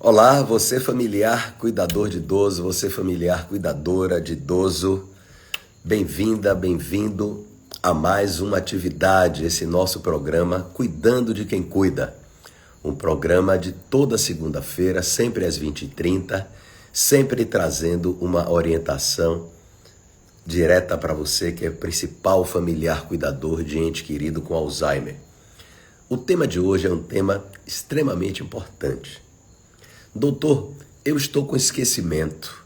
Olá, você familiar cuidador de idoso, você familiar cuidadora de idoso, bem-vinda, bem-vindo a mais uma atividade, esse nosso programa Cuidando de Quem Cuida. Um programa de toda segunda-feira, sempre às 20h30, sempre trazendo uma orientação direta para você que é o principal familiar cuidador de ente querido com Alzheimer. O tema de hoje é um tema extremamente importante. Doutor, eu estou com esquecimento,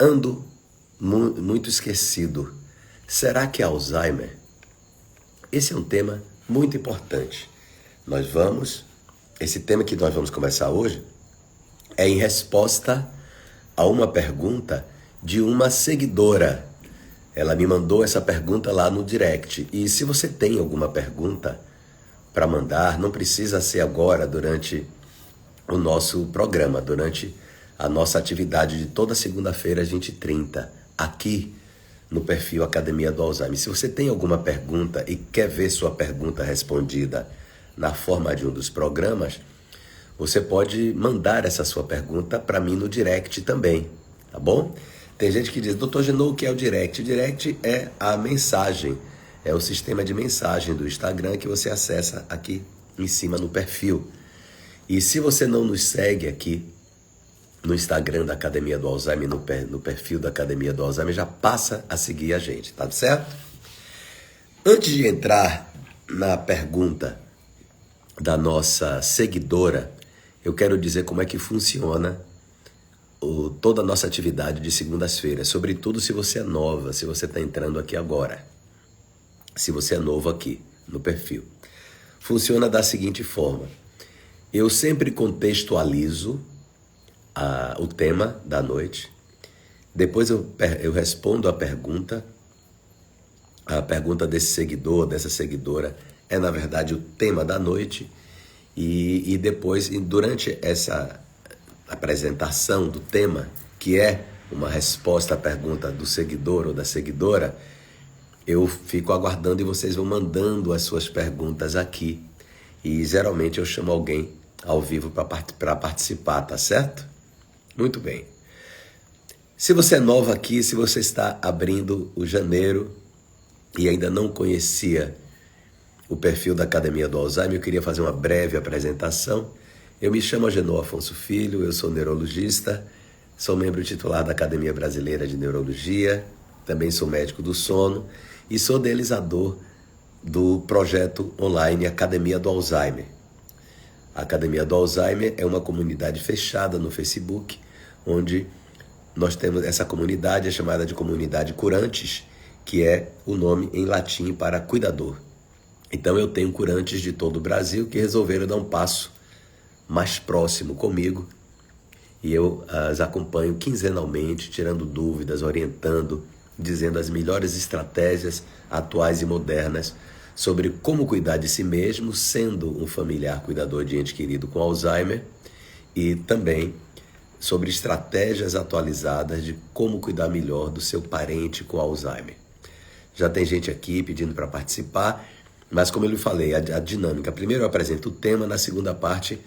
ando muito esquecido. Será que é Alzheimer? Esse é um tema muito importante. Esse tema que nós vamos conversar hoje é em resposta a uma pergunta de uma seguidora. Ela me mandou essa pergunta lá no direct. E se você tem alguma pergunta para mandar, não precisa ser agora durante o nosso programa, durante a nossa atividade de toda segunda-feira às 20h30, aqui no perfil Academia do Alzheimer. Se você tem alguma pergunta e quer ver sua pergunta respondida na forma de um dos programas, você pode mandar essa sua pergunta para mim no direct também, tá bom? Tem gente que diz, Dr. Genô, o que é o direct? O direct é a mensagem, é o sistema de mensagem do Instagram que você acessa aqui em cima no perfil. E se você não nos segue aqui no Instagram da Academia do Alzheimer, no perfil da Academia do Alzheimer, já passa a seguir a gente, tá certo? Antes de entrar na pergunta da nossa seguidora, eu quero dizer como é que funciona toda a nossa atividade de segundas-feiras, sobretudo se você é nova, se você está entrando aqui agora, se você é novo aqui no perfil. Funciona da seguinte forma. Eu sempre contextualizo o tema da noite, depois eu respondo a pergunta desse seguidor, dessa seguidora, é na verdade o tema da noite, e depois, durante essa apresentação do tema, que é uma resposta à pergunta do seguidor ou da seguidora, eu fico aguardando e vocês vão mandando as suas perguntas aqui, e geralmente eu chamo alguém ao vivo para participar, tá certo? Muito bem. Se você é nova aqui, se você está abrindo o janeiro e ainda não conhecia o perfil da Academia do Alzheimer, eu queria fazer uma breve apresentação. Eu me chamo Agenor Afonso Filho, eu sou neurologista, sou membro titular da Academia Brasileira de Neurologia, também sou médico do sono e sou idealizador do projeto online Academia do Alzheimer. A Academia do Alzheimer é uma comunidade fechada no Facebook, onde nós temos essa comunidade, é chamada de Comunidade Curantes, que é o nome em latim para cuidador. Então eu tenho curantes de todo o Brasil que resolveram dar um passo mais próximo comigo e eu as acompanho quinzenalmente, tirando dúvidas, orientando, dizendo as melhores estratégias atuais e modernas sobre como cuidar de si mesmo, sendo um familiar cuidador de ente querido com Alzheimer, e também sobre estratégias atualizadas de como cuidar melhor do seu parente com Alzheimer. Já tem gente aqui pedindo para participar, mas como eu lhe falei, a dinâmica, primeiro eu apresento o tema, na segunda parte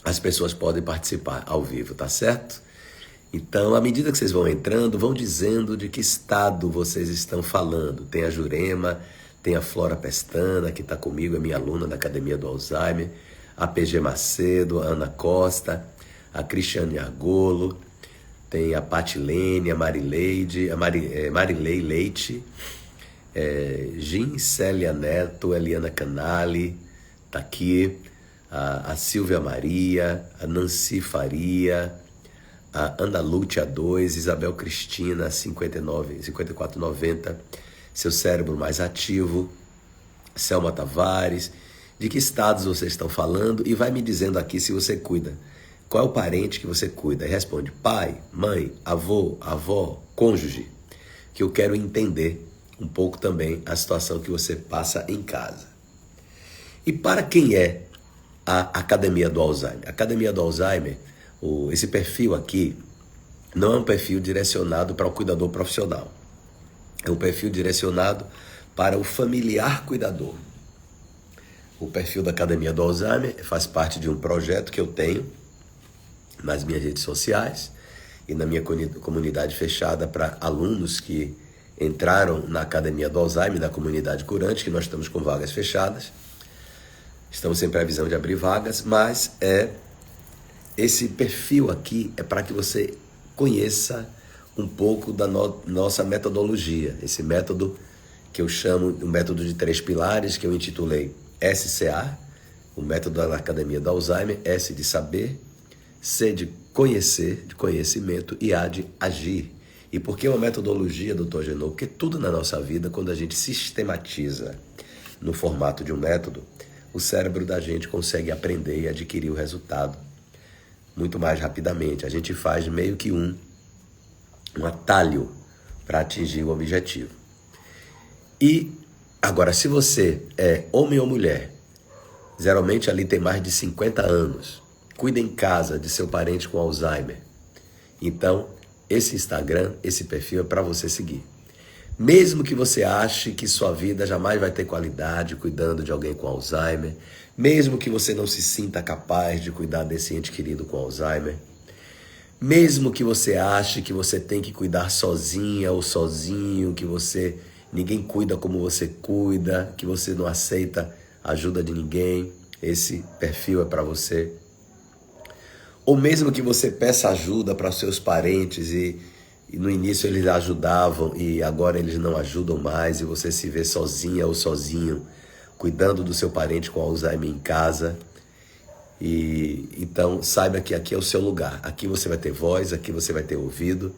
as pessoas podem participar ao vivo, tá certo? Então, à medida que vocês vão entrando, vão dizendo de que estado vocês estão falando. Tem a Jurema, tem a Flora Pestana, que está comigo, é minha aluna da Academia do Alzheimer, a PG Macedo, a Ana Costa, a Cristiane Argolo, tem a Patilene, a Marileide, a Marilei Leite, Gin Célia Neto, Eliana Canali, está aqui, a Silvia Maria, a Nancy Faria, a Ana Lúcia 2, Isabel Cristina 5490, Seu Cérebro Mais Ativo, Selma Tavares, de que estados vocês estão falando, e vai me dizendo aqui se você cuida. Qual é o parente que você cuida? E responde pai, mãe, avô, avó, cônjuge, que eu quero entender um pouco também a situação que você passa em casa. E para quem é a Academia do Alzheimer? A Academia do Alzheimer, esse perfil aqui, não é um perfil direcionado para o cuidador profissional. É um perfil direcionado para o familiar cuidador. O perfil da Academia do Alzheimer faz parte de um projeto que eu tenho, nas minhas redes sociais e na minha comunidade fechada para alunos que entraram na Academia do Alzheimer, da Comunidade Curante, que nós estamos com vagas fechadas. Estamos sem previsão de abrir vagas, mas esse perfil aqui é para que você conheça um pouco da nossa metodologia, esse método que eu chamo de um método de 3 pilares, que eu intitulei SCA, o método da Academia do Alzheimer, S de saber, C de conhecer, de conhecimento, e A de agir. E por que uma metodologia, Dr. Genô? Porque tudo na nossa vida, quando a gente sistematiza no formato de um método, o cérebro da gente consegue aprender e adquirir o resultado muito mais rapidamente. A gente faz meio que um atalho para atingir o objetivo. E agora, se você é homem ou mulher, geralmente ali tem mais de 50 anos, cuida em casa de seu parente com Alzheimer, então esse Instagram, esse perfil é para você seguir. Mesmo que você ache que sua vida jamais vai ter qualidade cuidando de alguém com Alzheimer, mesmo que você não se sinta capaz de cuidar desse ente querido com Alzheimer, mesmo que você ache que você tem que cuidar sozinha ou sozinho, que ninguém cuida como você cuida, que você não aceita a ajuda de ninguém, esse perfil é para você. Ou mesmo que você peça ajuda para seus parentes e no início eles ajudavam e agora eles não ajudam mais e você se vê sozinha ou sozinho cuidando do seu parente com Alzheimer em casa. E então saiba que aqui é o seu lugar. Aqui você vai ter voz, aqui você vai ter ouvido.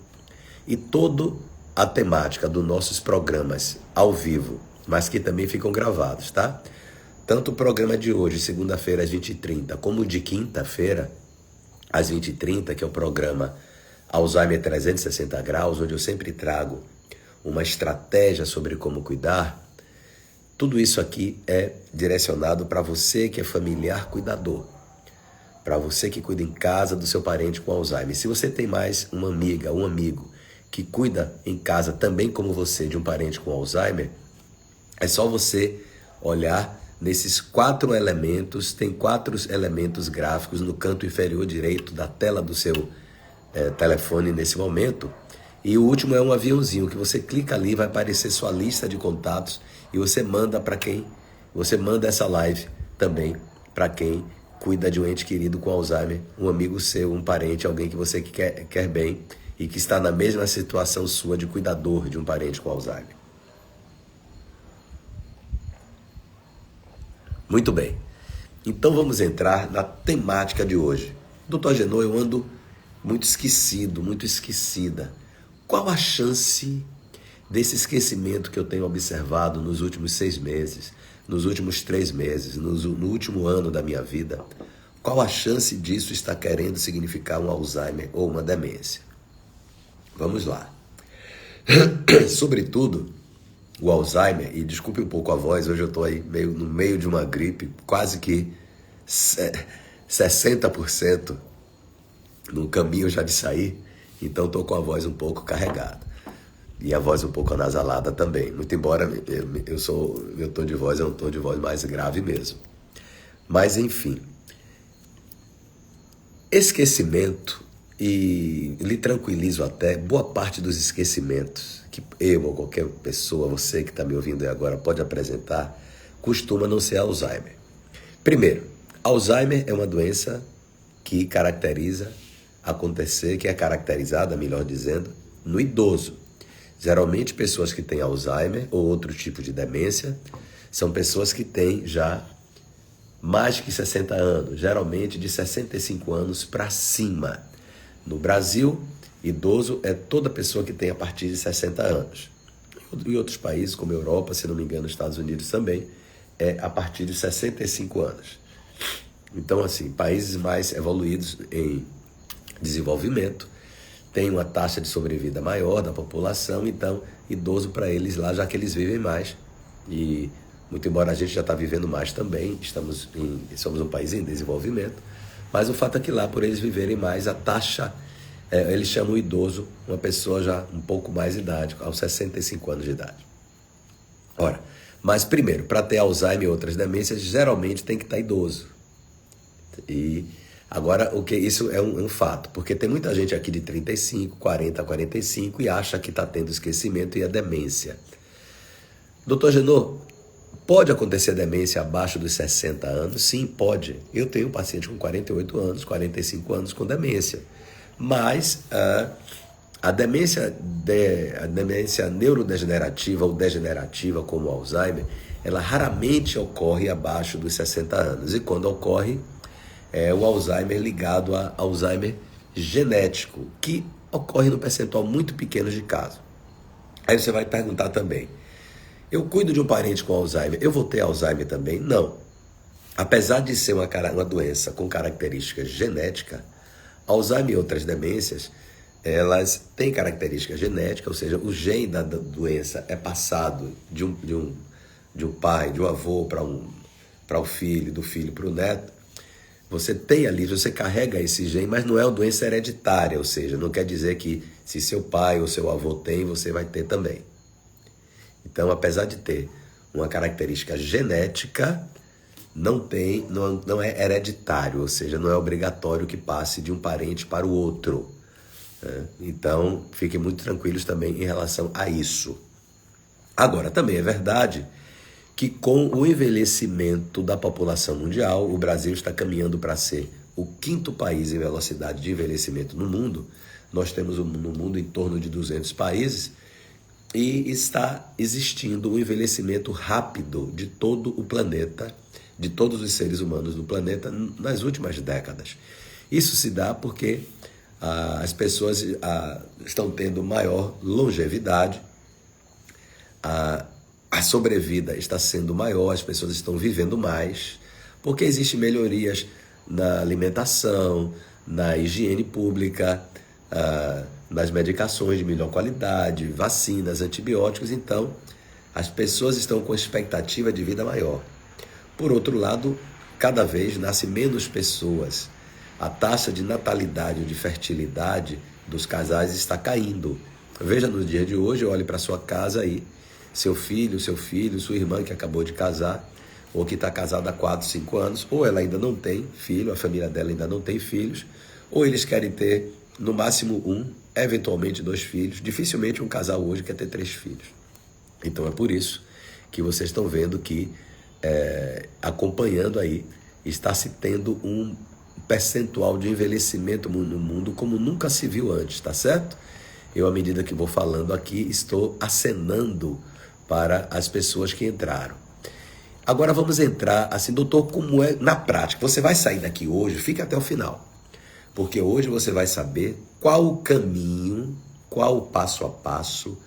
E toda a temática dos nossos programas ao vivo, mas que também ficam gravados, tá? Tanto o programa de hoje, segunda-feira às 20h30, como o de quinta-feira às 20h30, que é o programa Alzheimer 360 graus, onde eu sempre trago uma estratégia sobre como cuidar. Tudo isso aqui é direcionado para você que é familiar cuidador, para você que cuida em casa do seu parente com Alzheimer. Se você tem mais uma amiga, um amigo que cuida em casa também como você de um parente com Alzheimer, é só você olhar nesses 4 elementos. Tem 4 elementos gráficos no canto inferior direito da tela do seu telefone nesse momento. E o último é um aviãozinho que você clica ali, vai aparecer sua lista de contatos e você manda para quem, você manda essa live também para quem cuida de um ente querido com Alzheimer, um amigo seu, um parente, alguém que você quer bem e que está na mesma situação sua de cuidador de um parente com Alzheimer. Muito bem, então vamos entrar na temática de hoje. Dr. Genô, eu ando muito esquecido, muito esquecida. Qual a chance desse esquecimento que eu tenho observado nos últimos 6 meses, nos últimos 3 meses, no último ano da minha vida? Qual a chance disso estar querendo significar um Alzheimer ou uma demência? Vamos lá. Sobretudo, o Alzheimer, e desculpe um pouco a voz, hoje eu estou aí no meio de uma gripe, quase que 60% no caminho já de sair, então estou com a voz um pouco carregada. E a voz um pouco anasalada também, muito embora meu tom de voz é um tom de voz mais grave mesmo. Mas enfim, esquecimento, e lhe tranquilizo até, boa parte dos esquecimentos que eu ou qualquer pessoa, você que está me ouvindo aí agora, pode apresentar, costuma não ser Alzheimer. Primeiro, Alzheimer é uma doença que é caracterizada, melhor dizendo, no idoso. Geralmente, pessoas que têm Alzheimer ou outro tipo de demência são pessoas que têm já mais que 60 anos, geralmente de 65 anos para cima. No Brasil, idoso é toda pessoa que tem a partir de 60 anos. Em outros países, como a Europa, se não me engano, Estados Unidos também, é a partir de 65 anos. Então, assim, países mais evoluídos em desenvolvimento têm uma taxa de sobrevida maior da população, então, idoso para eles lá, já que eles vivem mais. E, muito embora a gente já está vivendo mais também, somos um país em desenvolvimento, mas o fato é que lá, por eles viverem mais, a taxa, eles chamam o idoso uma pessoa já um pouco mais de idade, aos 65 anos de idade. Ora, mas primeiro, para ter Alzheimer e outras demências, geralmente tem que estar idoso. E Agora, isso é um fato, porque tem muita gente aqui de 35, 40, 45 e acha que está tendo esquecimento e a demência. Doutor Genô, pode acontecer demência abaixo dos 60 anos? Sim, pode. Eu tenho paciente com 48 anos, 45 anos com demência. Mas a demência neurodegenerativa ou degenerativa, como o Alzheimer, ela raramente ocorre abaixo dos 60 anos. E quando ocorre, é o Alzheimer ligado a Alzheimer genético, que ocorre no percentual muito pequeno de casos. Aí você vai perguntar também, eu cuido de um parente com Alzheimer, eu vou ter Alzheimer também? Não. Apesar de ser uma doença com característica genética, Alzheimer e outras demências, elas têm característica genética, ou seja, o gene da doença é passado de um pai, de um avô para o filho, do filho para o neto. Você tem ali, você carrega esse gene, mas não é uma doença hereditária, ou seja, não quer dizer que se seu pai ou seu avô tem, você vai ter também. Então, apesar de ter uma característica genética, não é hereditário, ou seja, não é obrigatório que passe de um parente para o outro. Então, fiquem muito tranquilos também em relação a isso. Agora, também é verdade que com o envelhecimento da população mundial, o Brasil está caminhando para ser o 5º país em velocidade de envelhecimento no mundo. Nós temos no mundo em torno de 200 países e está existindo um envelhecimento rápido de todo o planeta, de todos os seres humanos do planeta nas últimas décadas. Isso se dá porque as pessoas estão tendo maior longevidade, a sobrevida está sendo maior, as pessoas estão vivendo mais, porque existem melhorias na alimentação, na higiene pública, nas medicações de melhor qualidade, vacinas, antibióticos. Então, as pessoas estão com expectativa de vida maior. Por outro lado, cada vez nascem menos pessoas. A taxa de natalidade ou de fertilidade dos casais está caindo. Veja no dia de hoje, olhe para sua casa aí, seu filho, sua irmã que acabou de casar, ou que está casada há 4, 5 anos, ou ela ainda não tem filho, a família dela ainda não tem filhos, ou eles querem ter no máximo 1, eventualmente 2 filhos. Dificilmente um casal hoje quer ter 3 filhos. Então é por isso que vocês estão vendo que, acompanhando aí, está se tendo um percentual de envelhecimento no mundo como nunca se viu antes, tá certo? Eu, à medida que vou falando aqui, estou acenando para as pessoas que entraram. Agora vamos entrar, assim, doutor, como é na prática? Você vai sair daqui hoje, fica até o final, porque hoje você vai saber qual o caminho, qual o passo a passo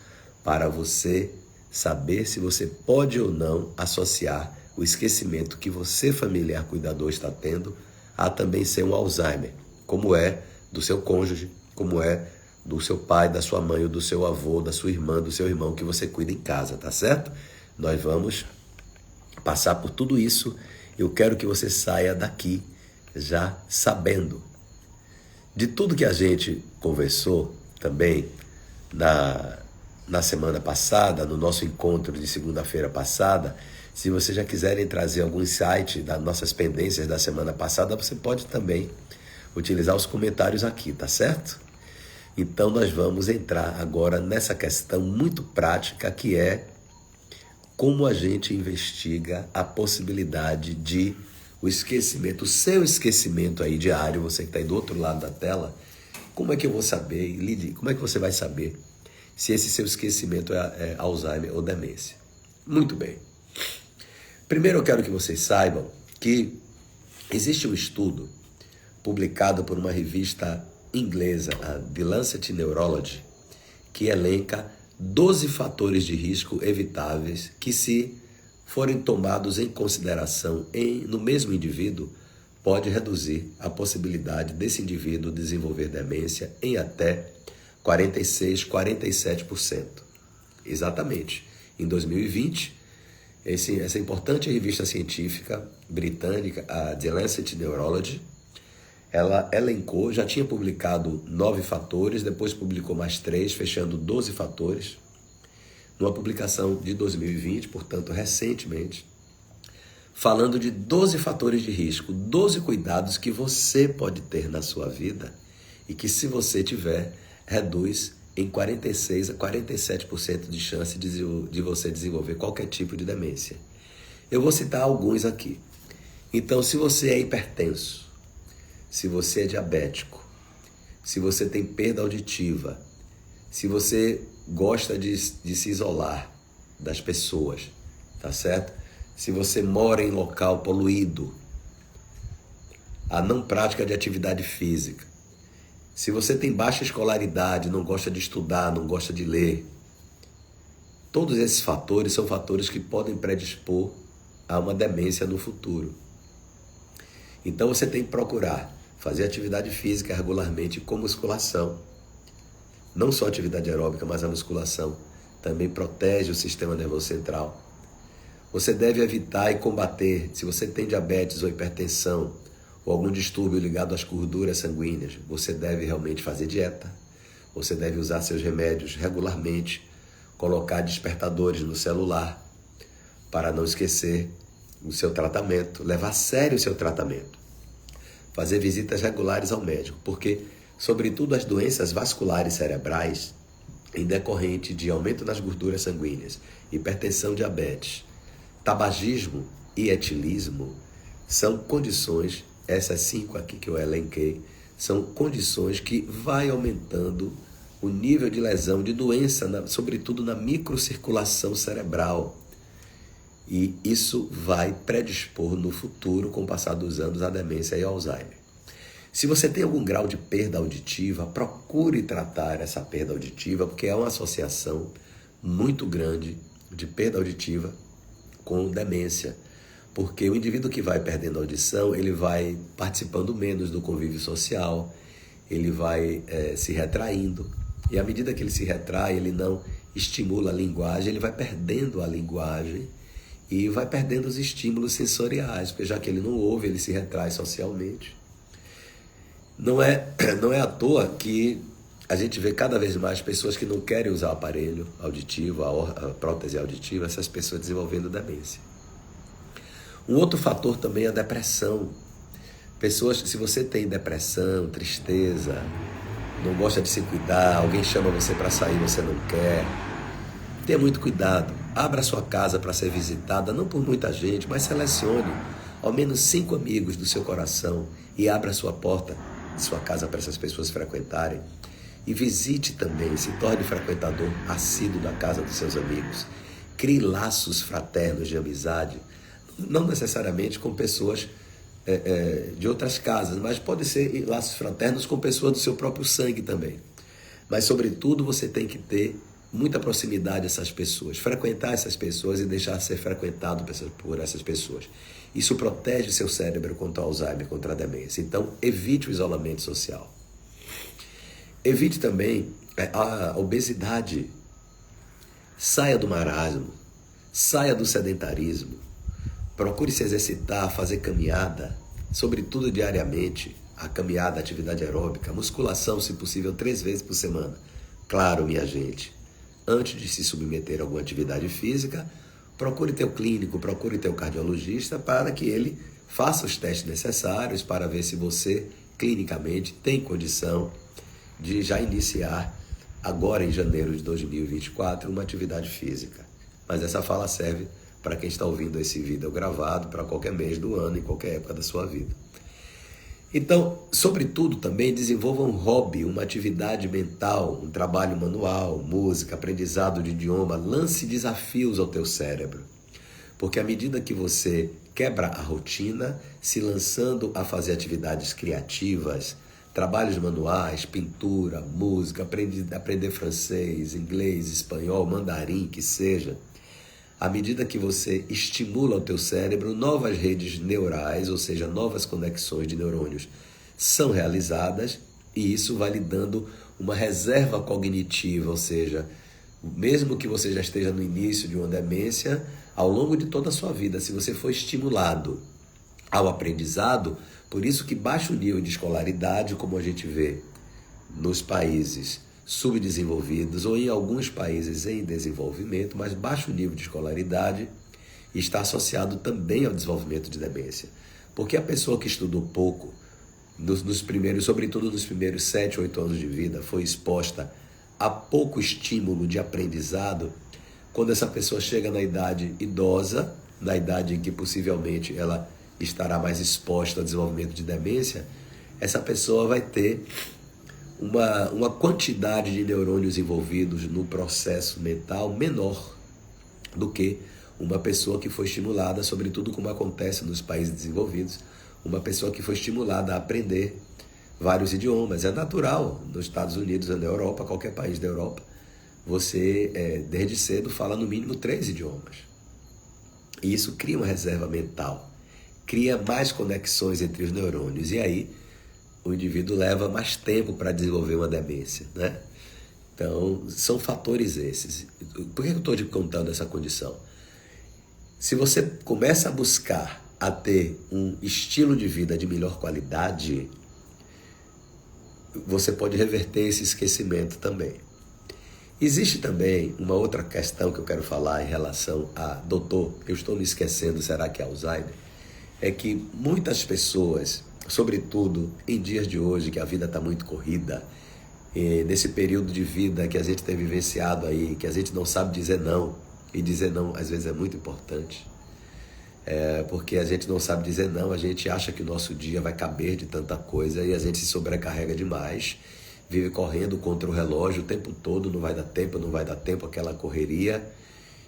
para você saber se você pode ou não associar o esquecimento que você, familiar cuidador, está tendo a também ser um Alzheimer, como é do seu cônjuge, como é do seu pai, da sua mãe, ou do seu avô, da sua irmã, do seu irmão que você cuida em casa, tá certo? Nós vamos passar por tudo isso. Eu quero que você saia daqui já sabendo de tudo que a gente conversou também na semana passada, no nosso encontro de segunda-feira passada. Se vocês já quiserem trazer algum insight das nossas pendências da semana passada, você pode também utilizar os comentários aqui, tá certo? Então nós vamos entrar agora nessa questão muito prática, que é como a gente investiga a possibilidade de o esquecimento, o seu esquecimento aí diário, você que está aí do outro lado da tela. Como é que eu vou saber, Lili, como é que você vai saber se esse seu esquecimento é Alzheimer ou demência? Muito bem. Primeiro eu quero que vocês saibam que existe um estudo publicado por uma revista inglesa, a The Lancet Neurology, que elenca 12 fatores de risco evitáveis que, se forem tomados em consideração no mesmo indivíduo, pode reduzir a possibilidade desse indivíduo desenvolver demência em até 46, 47%. Exatamente. Em 2020, essa importante revista científica britânica, a The Lancet Neurology, ela elencou, já tinha publicado 9 fatores, depois publicou mais 3, fechando 12 fatores, numa publicação de 2020, portanto recentemente, falando de 12 fatores de risco, 12 cuidados que você pode ter na sua vida e que, se você tiver, reduz em 46% a 47% de chance de você desenvolver qualquer tipo de demência. Eu vou citar alguns aqui. Então, se você é hipertenso, se você é diabético, se você tem perda auditiva, se você gosta de se isolar das pessoas, tá certo? Se você mora em local poluído, a não prática de atividade física, se você tem baixa escolaridade, não gosta de estudar, não gosta de ler, todos esses fatores são fatores que podem predispor a uma demência no futuro. Então você tem que procurar fazer atividade física regularmente com musculação. Não só atividade aeróbica, mas a musculação também protege o sistema nervoso central. Você deve evitar e combater, se você tem diabetes ou hipertensão, ou algum distúrbio ligado às gorduras sanguíneas, você deve realmente fazer dieta. Você deve usar seus remédios regularmente, colocar despertadores no celular, para não esquecer o seu tratamento, levar a sério o seu tratamento. Fazer visitas regulares ao médico, porque, sobretudo, as doenças vasculares cerebrais, em decorrente de aumento nas gorduras sanguíneas, hipertensão, diabetes, tabagismo e etilismo, são condições, essas 5 aqui que eu elenquei, são condições que vai aumentando o nível de lesão, de doença, sobretudo na microcirculação cerebral. E isso vai predispor no futuro, com o passar dos anos, a demência e Alzheimer. Se você tem algum grau de perda auditiva, procure tratar essa perda auditiva, porque é uma associação muito grande de perda auditiva com demência. Porque o indivíduo que vai perdendo a audição, ele vai participando menos do convívio social, ele vai se retraindo. E à medida que ele se retrai, ele não estimula a linguagem, ele vai perdendo a linguagem e vai perdendo os estímulos sensoriais, porque já que ele não ouve, ele se retrai socialmente. Não é à toa que a gente vê cada vez mais pessoas que não querem usar o aparelho auditivo, a prótese auditiva, essas pessoas desenvolvendo demência. Um outro fator também é a depressão. Pessoas, se você tem depressão, tristeza, não gosta de se cuidar, alguém chama você para sair, você não quer, tenha muito cuidado. Abra sua casa para ser visitada, não por muita gente, mas selecione ao menos 5 amigos do seu coração e abra sua porta de sua casa para essas pessoas frequentarem. E visite também, se torne frequentador assíduo da casa dos seus amigos. Crie laços fraternos de amizade, não necessariamente com pessoas de outras casas, mas pode ser laços fraternos com pessoas do seu próprio sangue também. Mas, sobretudo, você tem que ter muita proximidade a essas pessoas, frequentar essas pessoas e deixar ser frequentado por essas pessoas. Isso protege seu cérebro contra o Alzheimer, contra a demência. Então, evite o isolamento social. Evite também a obesidade. Saia do marasmo, saia do sedentarismo. Procure se exercitar, fazer caminhada, sobretudo diariamente. A caminhada, a atividade aeróbica, a musculação, se possível, 3 vezes por semana. Claro, minha gente, antes de se submeter a alguma atividade física, procure teu clínico, procure teu cardiologista para que ele faça os testes necessários para ver se você, clinicamente, tem condição de já iniciar, agora em janeiro de 2024, uma atividade física. Mas essa fala serve para quem está ouvindo esse vídeo gravado, para qualquer mês do ano, em qualquer época da sua vida. Então, sobretudo, também desenvolva um hobby, uma atividade mental, um trabalho manual, música, aprendizado de idioma. Lance desafios ao teu cérebro. Porque à medida que você quebra a rotina, se lançando a fazer atividades criativas, trabalhos manuais, pintura, música, aprender francês, inglês, espanhol, mandarim, que seja, à medida que você estimula o teu cérebro, novas redes neurais, ou seja, novas conexões de neurônios, são realizadas e isso vai lhe dando uma reserva cognitiva, ou seja, mesmo que você já esteja no início de uma demência, ao longo de toda a sua vida, se você for estimulado ao aprendizado, por isso que baixo nível de escolaridade, como a gente vê nos países subdesenvolvidos ou em alguns países em desenvolvimento, mas baixo nível de escolaridade, e está associado também ao desenvolvimento de demência. Porque a pessoa que estudou pouco, sobretudo nos primeiros 7, 8 anos de vida, foi exposta a pouco estímulo de aprendizado, quando essa pessoa chega na idade idosa, na idade em que possivelmente ela estará mais exposta ao desenvolvimento de demência, essa pessoa vai ter uma quantidade de neurônios envolvidos no processo mental menor do que uma pessoa que foi estimulada, sobretudo como acontece nos países desenvolvidos, uma pessoa que foi estimulada a aprender vários idiomas. É natural, nos Estados Unidos, na Europa, qualquer país da Europa, você, desde cedo, fala no mínimo 3 idiomas. E isso cria uma reserva mental, cria mais conexões entre os neurônios, e aí o indivíduo leva mais tempo para desenvolver uma demência, né? Então, são fatores esses. Por que eu estou te contando essa condição? Se você começa a buscar a ter um estilo de vida de melhor qualidade, você pode reverter esse esquecimento também. Existe também uma outra questão que eu quero falar em relação a, doutor, eu estou me esquecendo, será que é Alzheimer? É que muitas pessoas, sobretudo em dias de hoje, que a vida está muito corrida, nesse período de vida que a gente tem vivenciado aí, que a gente não sabe dizer não, e dizer não às vezes é muito importante, porque a gente não sabe dizer não, a gente acha que o nosso dia vai caber de tanta coisa e a gente se sobrecarrega demais, vive correndo contra o relógio o tempo todo, não vai dar tempo, aquela correria.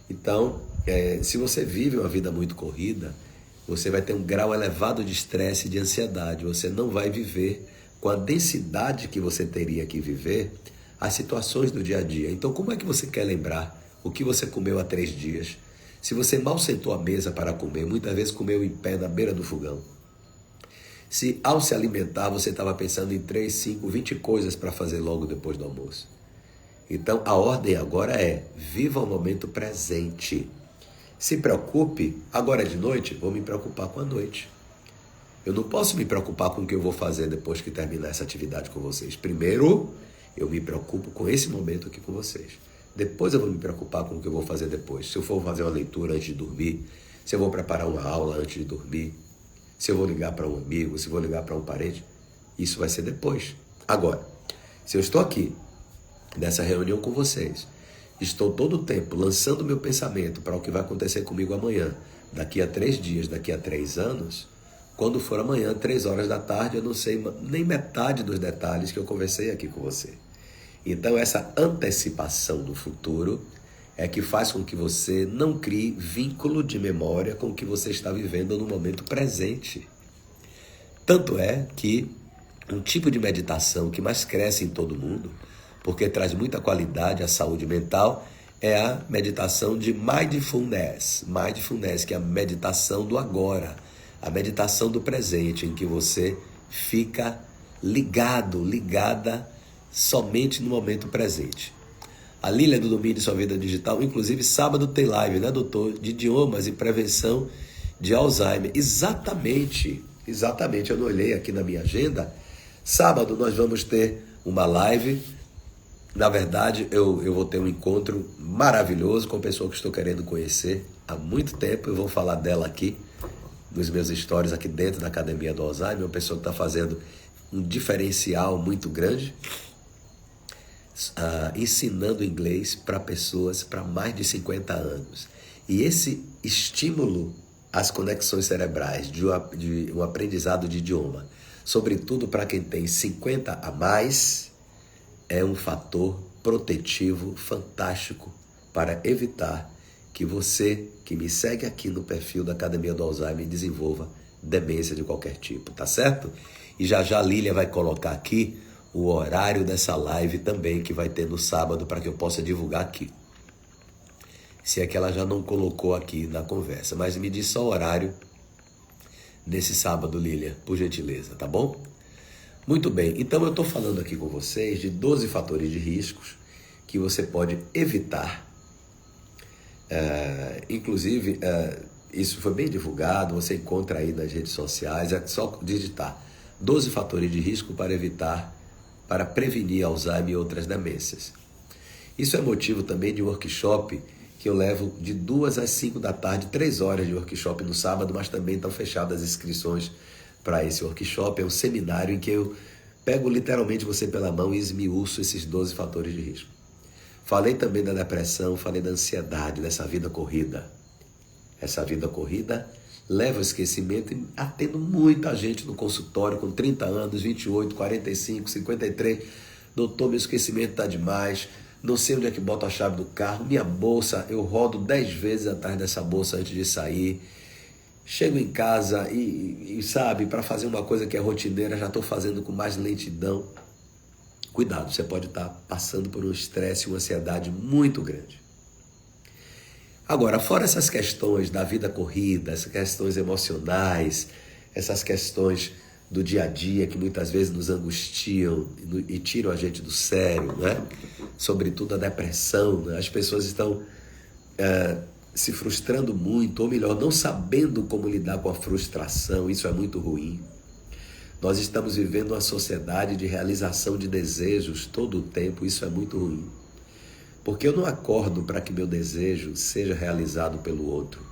Então, se você vive uma vida muito corrida, você vai ter um grau elevado de estresse e de ansiedade, você não vai viver com a densidade que você teria que viver as situações do dia a dia. Então, como é que você quer lembrar o que você comeu há 3 dias? Se você mal sentou à mesa para comer, muitas vezes comeu em pé na beira do fogão. Se ao se alimentar você estava pensando em 3, 5, 20 coisas para fazer logo depois do almoço. Então a ordem agora é, viva o momento presente. Se preocupe, agora de noite, vou me preocupar com a noite. Eu não posso me preocupar com o que eu vou fazer depois que terminar essa atividade com vocês. Primeiro, eu me preocupo com esse momento aqui com vocês. Depois eu vou me preocupar com o que eu vou fazer depois. Se eu for fazer uma leitura antes de dormir, se eu vou preparar uma aula antes de dormir, se eu vou ligar para um amigo, se eu vou ligar para um parente, isso vai ser depois. Agora, se eu estou aqui, nessa reunião com vocês, estou todo o tempo lançando meu pensamento para o que vai acontecer comigo amanhã, daqui a 3 dias, daqui a 3 anos, quando for amanhã, 3 horas da tarde, eu não sei nem metade dos detalhes que eu conversei aqui com você. Então, essa antecipação do futuro é que faz com que você não crie vínculo de memória com o que você está vivendo no momento presente. Tanto é que um tipo de meditação que mais cresce em todo mundo, porque traz muita qualidade à saúde mental, é a meditação de mindfulness. Mindfulness, que é a meditação do agora, a meditação do presente, em que você fica ligada somente no momento presente. A Lília do Domínio de Sua Vida Digital, inclusive sábado tem live, né, doutor? De idiomas e prevenção de Alzheimer. Exatamente, eu não olhei aqui na minha agenda. Sábado nós vamos ter uma live. Na verdade, eu vou ter um encontro maravilhoso com uma pessoa que estou querendo conhecer há muito tempo. Eu vou falar dela aqui, nos meus stories aqui dentro da Academia do Alzheimer. Uma pessoa que está fazendo um diferencial muito grande. Ensinando inglês para pessoas para mais de 50 anos. E esse estímulo às conexões cerebrais de um aprendizado de idioma, sobretudo para quem tem 50 a mais, é um fator protetivo fantástico para evitar que você, que me segue aqui no perfil da Academia do Alzheimer, desenvolva demência de qualquer tipo, tá certo? E já a Lília vai colocar aqui o horário dessa live também, que vai ter no sábado, para que eu possa divulgar aqui. Se é que ela já não colocou aqui na conversa. Mas me diz só o horário nesse sábado, Lília, por gentileza, tá bom? Muito bem, então eu estou falando aqui com vocês de 12 fatores de riscos que você pode evitar. Inclusive, isso foi bem divulgado, você encontra aí nas redes sociais, é só digitar 12 fatores de risco para prevenir Alzheimer e outras demências. Isso é motivo também de um workshop que eu levo de 2 às 5 da tarde, 3 horas de workshop no sábado, mas também estão fechadas as inscrições para esse workshop. É um seminário em que eu pego literalmente você pela mão e esmiuço esses 12 fatores de risco. Falei também da depressão, falei da ansiedade, dessa vida corrida. Essa vida corrida leva ao esquecimento e atendo muita gente no consultório com 30 anos, 28, 45, 53. Doutor, meu esquecimento está demais, não sei onde é que boto a chave do carro, minha bolsa, eu rodo 10 vezes atrás dessa bolsa antes de sair. Chego em casa e sabe, para fazer uma coisa que é rotineira, já estou fazendo com mais lentidão. Cuidado, você pode estar passando por um estresse e uma ansiedade muito grande. Agora, fora essas questões da vida corrida, essas questões emocionais, essas questões do dia a dia que muitas vezes nos angustiam e tiram a gente do sério, né? Sobretudo a depressão, né? As pessoas estão se frustrando muito, ou melhor, não sabendo como lidar com a frustração. Isso é muito ruim. Nós estamos vivendo uma sociedade de realização de desejos todo o tempo, isso é muito ruim. Porque eu não acordo para que meu desejo seja realizado pelo outro.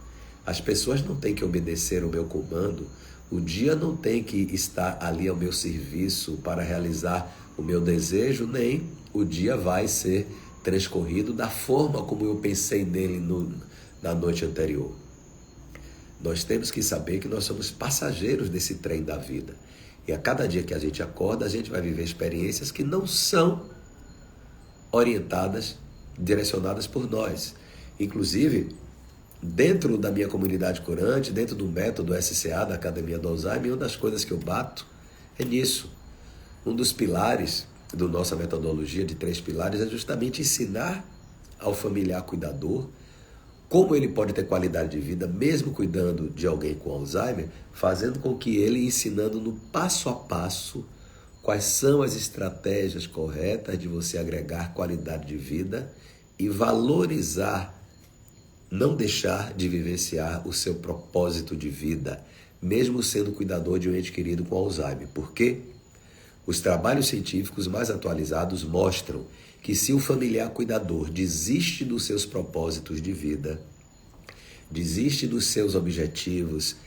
As pessoas não têm que obedecer ao meu comando, o dia não tem que estar ali ao meu serviço para realizar o meu desejo, nem o dia vai ser transcorrido da forma como eu pensei nele na noite anterior. Nós temos que saber que nós somos passageiros desse trem da vida. E a cada dia que a gente acorda, a gente vai viver experiências que não são orientadas, direcionadas por nós. Inclusive, dentro da minha comunidade curante, dentro do método SCA da Academia do Alzheimer, uma das coisas que eu bato é nisso. Um dos pilares da nossa metodologia de 3 pilares é justamente ensinar ao familiar cuidador como ele pode ter qualidade de vida, mesmo cuidando de alguém com Alzheimer, fazendo com que ele, ensinando no passo a passo, quais são as estratégias corretas de você agregar qualidade de vida e valorizar, não deixar de vivenciar o seu propósito de vida, mesmo sendo cuidador de um ente querido com Alzheimer. Por quê? Os trabalhos científicos mais atualizados mostram que se o familiar cuidador desiste dos seus propósitos de vida, desiste dos seus objetivos,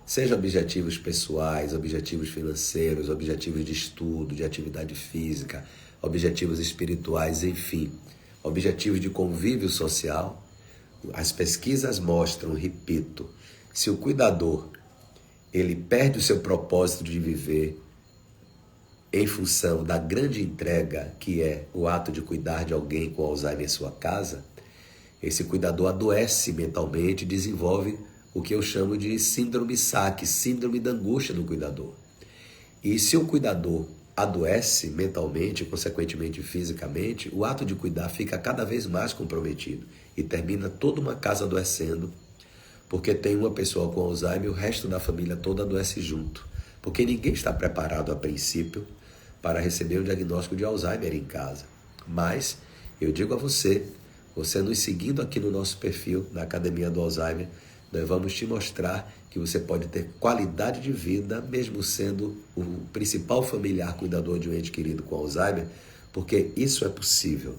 seja objetivos pessoais, objetivos financeiros, objetivos de estudo, de atividade física, objetivos espirituais, enfim, objetivos de convívio social, as pesquisas mostram, repito, se o cuidador ele perde o seu propósito de viver em função da grande entrega que é o ato de cuidar de alguém com Alzheimer em sua casa, esse cuidador adoece mentalmente e desenvolve o que eu chamo de síndrome SAC, síndrome da angústia do cuidador. E se o cuidador adoece mentalmente, consequentemente fisicamente, o ato de cuidar fica cada vez mais comprometido e termina toda uma casa adoecendo, porque tem uma pessoa com Alzheimer e o resto da família toda adoece junto. Porque ninguém está preparado a princípio para receber o diagnóstico de Alzheimer em casa. Mas eu digo a você nos seguindo aqui no nosso perfil, na Academia do Alzheimer, nós vamos te mostrar que você pode ter qualidade de vida, mesmo sendo o principal familiar cuidador de um ente querido com Alzheimer, porque isso é possível.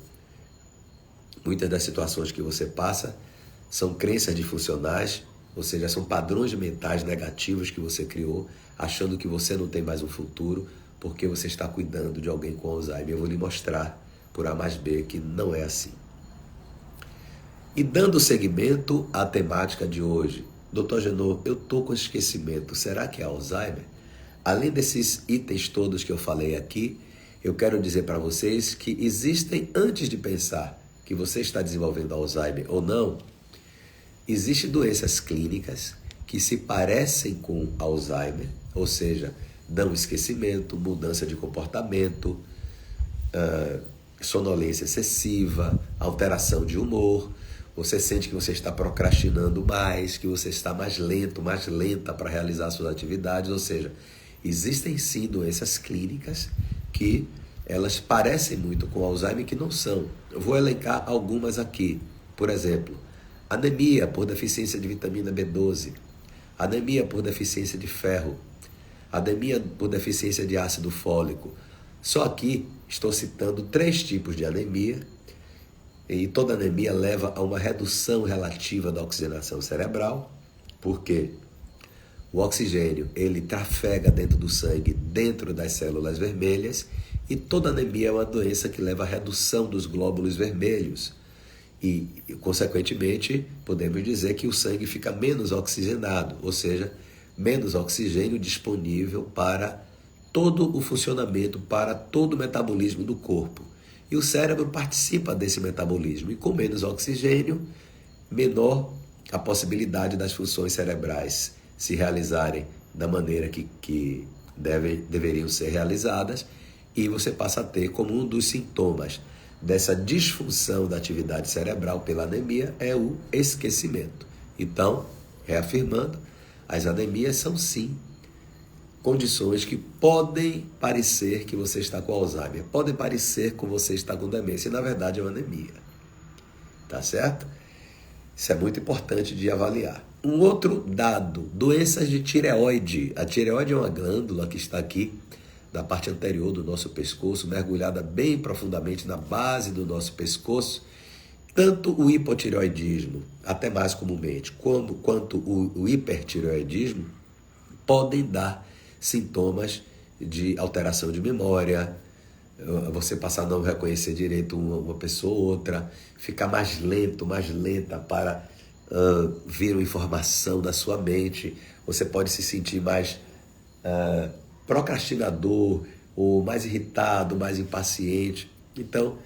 Muitas das situações que você passa são crenças disfuncionais, ou seja, são padrões mentais negativos que você criou, achando que você não tem mais um futuro, porque você está cuidando de alguém com Alzheimer. Eu vou lhe mostrar, por A mais B, que não é assim. E dando seguimento à temática de hoje, Dr. Genô, eu estou com esquecimento, será que é Alzheimer? Além desses itens todos que eu falei aqui, eu quero dizer para vocês que existem, antes de pensar que você está desenvolvendo Alzheimer ou não, existem doenças clínicas que se parecem com Alzheimer, ou seja, dão esquecimento, mudança de comportamento, sonolência excessiva, alteração de humor. Você sente que você está procrastinando mais, que você está mais lento, mais lenta para realizar suas atividades. Ou seja, existem sim doenças clínicas que elas parecem muito com Alzheimer que não são. Eu vou elencar algumas aqui. Por exemplo, anemia por deficiência de vitamina B12, anemia por deficiência de ferro, anemia por deficiência de ácido fólico. Só aqui estou citando 3 tipos de anemia E toda anemia leva a uma redução relativa da oxigenação cerebral, porque o oxigênio, ele trafega dentro do sangue, dentro das células vermelhas, e toda anemia é uma doença que leva à redução dos glóbulos vermelhos. E, consequentemente, podemos dizer que o sangue fica menos oxigenado, ou seja, menos oxigênio disponível para todo o funcionamento, para todo o metabolismo do corpo. E o cérebro participa desse metabolismo. E com menos oxigênio, menor a possibilidade das funções cerebrais se realizarem da maneira que deveriam ser realizadas. E você passa a ter como um dos sintomas dessa disfunção da atividade cerebral pela anemia é o esquecimento. Então, reafirmando, as anemias são sim condições que podem parecer que você está com Alzheimer, podem parecer que você está com demência, e na verdade é uma anemia. Tá certo? Isso é muito importante de avaliar. Um outro dado, doenças de tireoide. A tireoide é uma glândula que está aqui na parte anterior do nosso pescoço, mergulhada bem profundamente na base do nosso pescoço. Tanto o hipotireoidismo, até mais comumente, quanto o hipertireoidismo, podem dar sintomas de alteração de memória, você passar a não reconhecer direito uma pessoa ou outra, ficar mais lento, mais lenta para vir uma informação da sua mente, você pode se sentir mais procrastinador, ou mais irritado, mais impaciente. Então,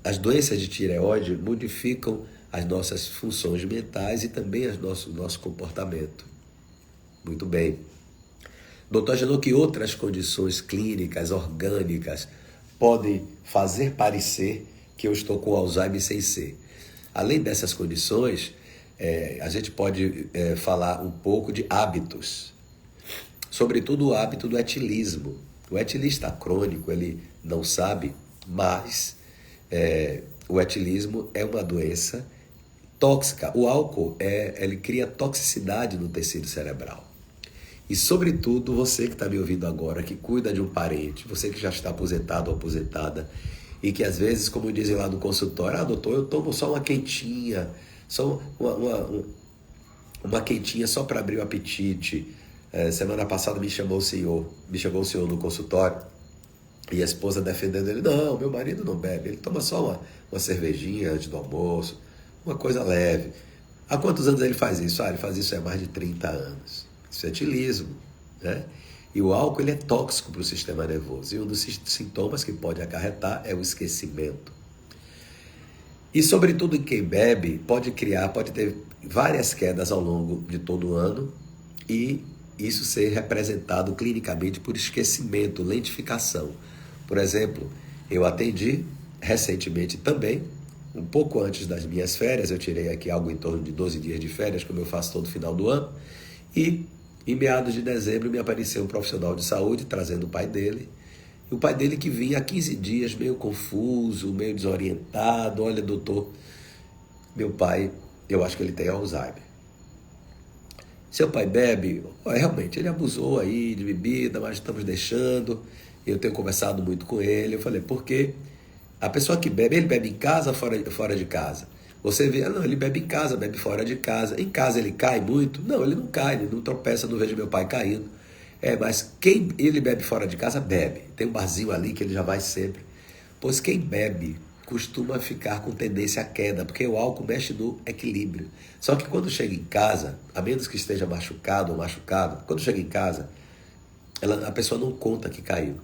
as doenças de tireoide modificam as nossas funções mentais e também o nosso comportamento. Muito bem. Doutor Agenor, que outras condições clínicas, orgânicas, podem fazer parecer que eu estou com Alzheimer sem ser? Além dessas condições, a gente pode falar um pouco de hábitos. Sobretudo o hábito do etilismo. O etilista crônico, ele não sabe, mas o etilismo é uma doença tóxica. O álcool, ele cria toxicidade no tecido cerebral. E, sobretudo, você que está me ouvindo agora, que cuida de um parente, você que já está aposentado ou aposentada, e que às vezes, como dizem lá no consultório, doutor, eu tomo só uma quentinha, só uma quentinha só para abrir o apetite. Semana passada me chamou o senhor no consultório, e a esposa defendendo ele, não, meu marido não bebe, ele toma só uma cervejinha antes do almoço, uma coisa leve. Há quantos anos ele faz isso? Ele faz isso há mais de 30 anos. Isso é etilismo, né? E o álcool, ele é tóxico para o sistema nervoso. E um dos sintomas que pode acarretar é o esquecimento. E, sobretudo, em quem bebe, pode ter várias quedas ao longo de todo o ano e isso ser representado clinicamente por esquecimento, lentificação. Por exemplo, eu atendi recentemente também, um pouco antes das minhas férias, eu tirei aqui algo em torno de 12 dias de férias, como eu faço todo final do ano, e em meados de dezembro me apareceu um profissional de saúde trazendo o pai dele. E o pai dele que vinha há 15 dias meio confuso, meio desorientado. Olha, doutor, meu pai, eu acho que ele tem Alzheimer. Seu pai bebe? Realmente, ele abusou aí de bebida, mas estamos deixando. Eu tenho conversado muito com ele. Eu falei, por quê? A pessoa que bebe, ele bebe em casa ou fora de casa? Você vê, não, ele bebe em casa, bebe fora de casa. Em casa ele cai muito? Não, ele não cai, ele não tropeça, não vejo meu pai caindo. Mas quem ele bebe fora de casa, bebe. Tem um barzinho ali que ele já vai sempre. Pois quem bebe costuma ficar com tendência à queda, porque o álcool mexe no equilíbrio. Só que quando chega em casa, a menos que esteja machucado ou machucado, quando chega em casa, a pessoa não conta que caiu.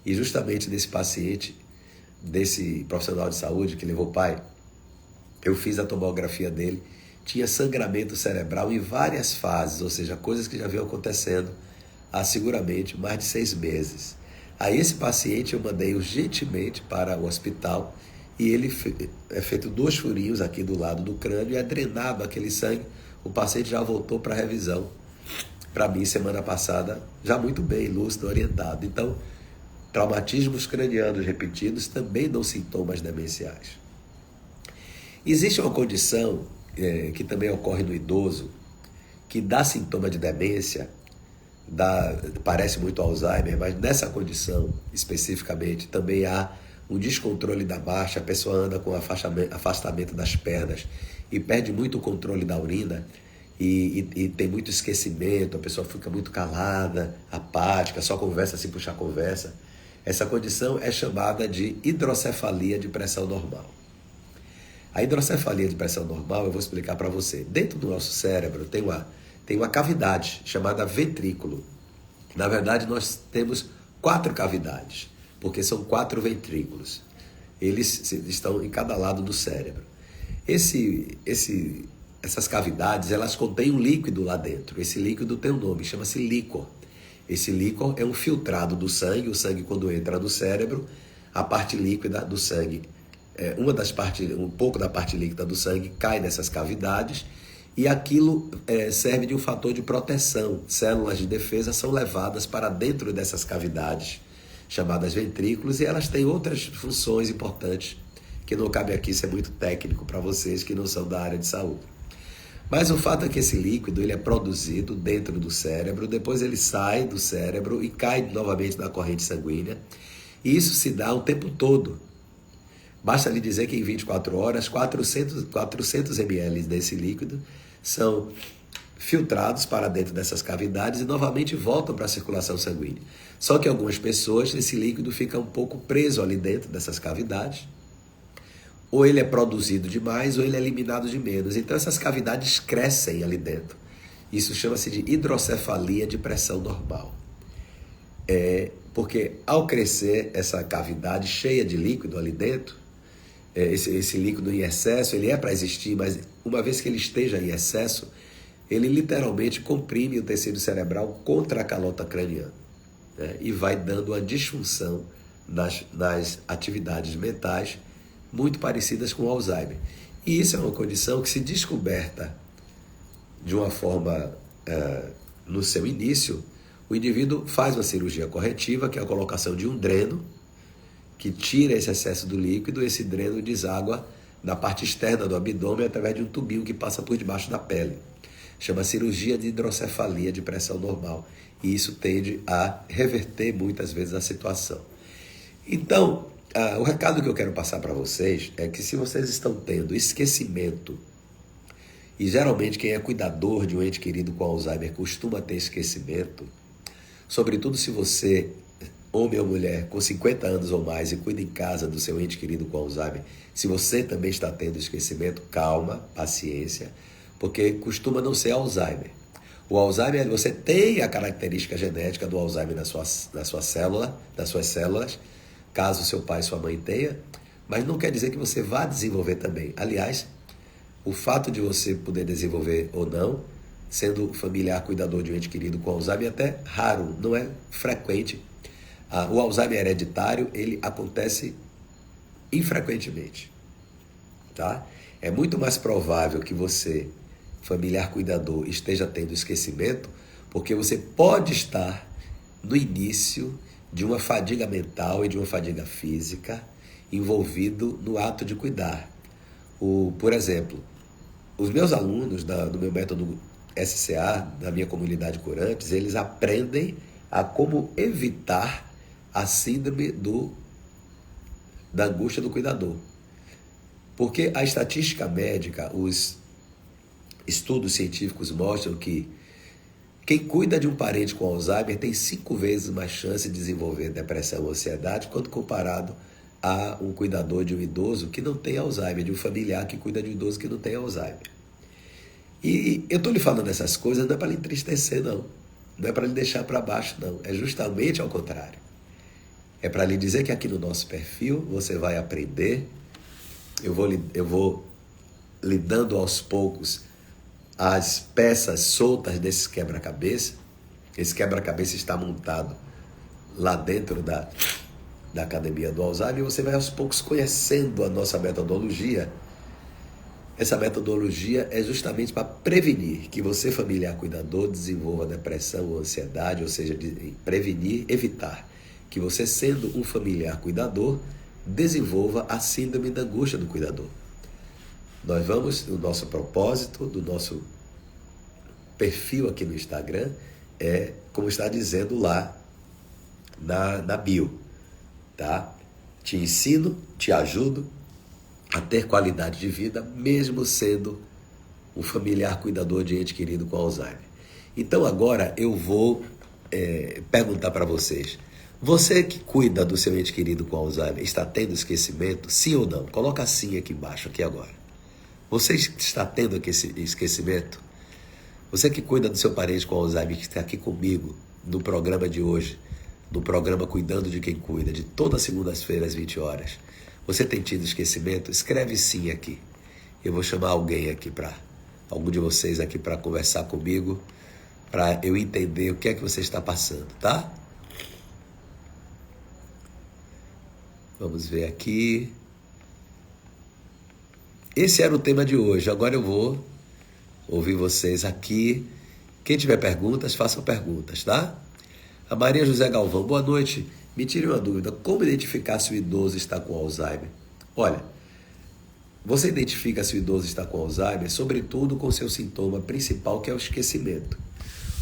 E justamente desse paciente, desse profissional de saúde que levou o pai, eu fiz a tomografia dele, tinha sangramento cerebral em várias fases, ou seja, coisas que já vinham acontecendo há seguramente mais de 6 meses. Aí esse paciente eu mandei urgentemente para o hospital e ele é feito 2 furinhos aqui do lado do crânio e é drenado aquele sangue. O paciente já voltou para a revisão, para mim semana passada, já muito bem, lúcido, orientado. Então, traumatismos cranianos repetidos também dão sintomas demenciais. Existe uma condição que também ocorre no idoso, que dá sintoma de demência, parece muito Alzheimer, mas nessa condição especificamente também há um descontrole da marcha, a pessoa anda com afastamento das pernas e perde muito o controle da urina e tem muito esquecimento, a pessoa fica muito calada, apática, só conversa se puxar conversa. Essa condição é chamada de hidrocefalia de pressão normal. A hidrocefalia de pressão normal, eu vou explicar para você. Dentro do nosso cérebro tem uma cavidade chamada ventrículo. Na verdade, nós temos 4 cavidades, porque são 4 ventrículos. Eles estão em cada lado do cérebro. Essas cavidades, elas contêm um líquido lá dentro. Esse líquido tem um nome, chama-se líquor. Esse líquor é um filtrado do sangue. O sangue, quando entra no cérebro, a parte líquida do sangue, um pouco da parte líquida do sangue cai nessas cavidades e aquilo serve de um fator de proteção. Células de defesa são levadas para dentro dessas cavidades, chamadas ventrículos, e elas têm outras funções importantes, que não cabe aqui ser muito técnico para vocês que não são da área de saúde. Mas o fato é que esse líquido ele é produzido dentro do cérebro, depois ele sai do cérebro e cai novamente na corrente sanguínea, e isso se dá o tempo todo. Basta lhe dizer que em 24 horas, 400 ml desse líquido são filtrados para dentro dessas cavidades e novamente voltam para a circulação sanguínea. Só que algumas pessoas, esse líquido fica um pouco preso ali dentro dessas cavidades, ou ele é produzido demais ou ele é eliminado de menos. Então essas cavidades crescem ali dentro. Isso chama-se de hidrocefalia de pressão normal. Porque ao crescer essa cavidade cheia de líquido ali dentro, esse líquido em excesso, ele é para existir, mas uma vez que ele esteja em excesso, ele literalmente comprime o tecido cerebral contra a calota craniana, né? E vai dando uma disfunção nas atividades mentais muito parecidas com o Alzheimer. E isso é uma condição que, se descoberta de uma forma no seu início, o indivíduo faz uma cirurgia corretiva, que é a colocação de um dreno, que tira esse excesso do líquido. Esse dreno deságua na parte externa do abdômen através de um tubinho que passa por debaixo da pele. Chama cirurgia de hidrocefalia de pressão normal. E isso tende a reverter muitas vezes a situação. Então, o recado que eu quero passar para vocês é que, se vocês estão tendo esquecimento, e geralmente quem é cuidador de um ente querido com Alzheimer costuma ter esquecimento, sobretudo se você, homem ou mulher, com 50 anos ou mais e cuida em casa do seu ente querido com Alzheimer, se você também está tendo esquecimento, calma, paciência, porque costuma não ser Alzheimer. O Alzheimer, você tem a característica genética do Alzheimer nas suas células, caso seu pai e sua mãe tenha, mas não quer dizer que você vá desenvolver também. Aliás, o fato de você poder desenvolver ou não, sendo familiar cuidador de um ente querido com Alzheimer, é até raro, não é frequente. O Alzheimer hereditário, ele acontece infrequentemente, tá? É muito mais provável que você, familiar cuidador, esteja tendo esquecimento, porque você pode estar no início de uma fadiga mental e de uma fadiga física envolvido no ato de cuidar. Por exemplo, os meus alunos do meu método SCA, da minha comunidade Curantes, eles aprendem a como evitar a síndrome da angústia do cuidador. Porque a estatística médica, os estudos científicos mostram que quem cuida de um parente com Alzheimer tem 5 vezes mais chance de desenvolver depressão ou ansiedade quando comparado a um cuidador de um idoso que não tem Alzheimer, de um familiar que cuida de um idoso que não tem Alzheimer. E eu estou lhe falando essas coisas não é para lhe entristecer, não. Não é para lhe deixar para baixo, não. É justamente ao contrário. É para lhe dizer que aqui no nosso perfil você vai aprender. Eu vou lhe dando aos poucos as peças soltas desse quebra-cabeça. Esse quebra-cabeça está montado lá dentro da Academia do Alzheimer, e você vai aos poucos conhecendo a nossa metodologia. Essa metodologia é justamente para prevenir que você, familiar cuidador, desenvolva depressão ou ansiedade, ou seja, prevenir, evitar que você, sendo um familiar cuidador, desenvolva a síndrome da angústia do cuidador. O nosso propósito, do nosso perfil aqui no Instagram, como está dizendo lá na bio, tá? te ensino, te ajudo a ter qualidade de vida, mesmo sendo um familiar cuidador de ente querido com Alzheimer. Então agora eu vou perguntar para vocês. Você que cuida do seu ente querido com Alzheimer, está tendo esquecimento? Sim ou não? Coloca sim aqui embaixo, aqui agora. Você está tendo esquecimento? Você que cuida do seu parente com Alzheimer, que está aqui comigo no programa de hoje, no programa Cuidando de Quem Cuida, de todas as segundas-feiras às 20 horas. Você tem tido esquecimento? Escreve sim aqui. Eu vou chamar alguém aqui algum de vocês aqui para conversar comigo, para eu entender o que é que você está passando, tá? Vamos ver aqui. Esse era o tema de hoje. Agora eu vou ouvir vocês aqui. Quem tiver perguntas, façam perguntas, tá? A Maria José Galvão, boa noite. Me tire uma dúvida. Como identificar se o idoso está com Alzheimer? Olha, você identifica se o idoso está com Alzheimer, sobretudo com seu sintoma principal, que é o esquecimento.